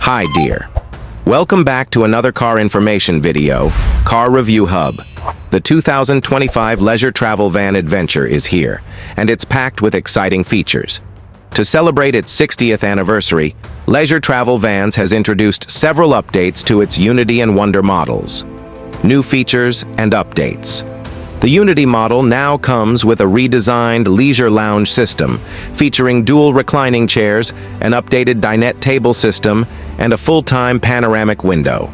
Hi dear. Welcome back to another car information video, Car Review Hub. The 2025 leisure travel van adventure is here, and it's packed with exciting features. To celebrate its 60th anniversary, Leisure Travel Vans has introduced several updates to its Unity and Wonder models. New features and updates. The Unity model now comes with a redesigned leisure lounge system, featuring dual reclining chairs, an updated Dinette table system, and a full-time panoramic window.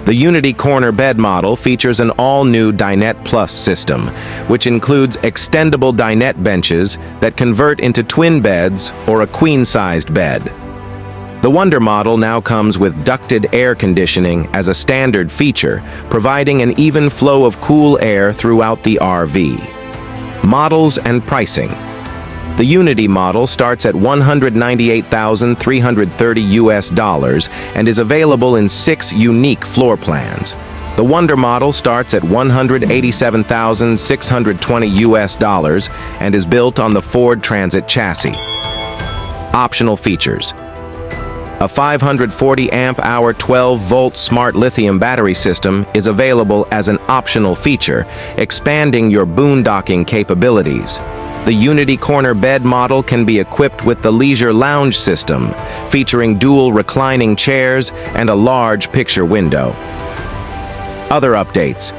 The Unity corner bed model features an all-new Dinette Plus system, which includes extendable Dinette benches that convert into twin beds or a queen-sized bed. The Wonder model now comes with ducted air conditioning as a standard feature, providing an even flow of cool air throughout the RV. Models and pricing. The Unity model starts at $198,330 and is available in 6 unique floor plans. The Wonder model starts at $187,620 and is built on the Ford Transit chassis. Optional features. A 540 amp-hour 12-volt smart lithium battery system is available as an optional feature, expanding your boondocking capabilities. The Unity corner bed model can be equipped with the leisure lounge system, featuring dual reclining chairs and a large picture window. Other updates.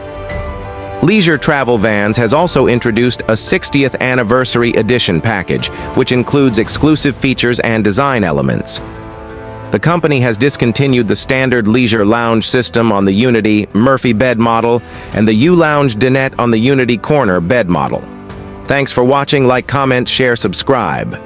Leisure Travel Vans has also introduced a 60th Anniversary Edition package, which includes exclusive features and design elements. The company has discontinued the standard leisure lounge system on the Unity Murphy bed model and the U-Lounge Dinette on the Unity corner bed model. Thanks for watching. Like, comment, share, subscribe.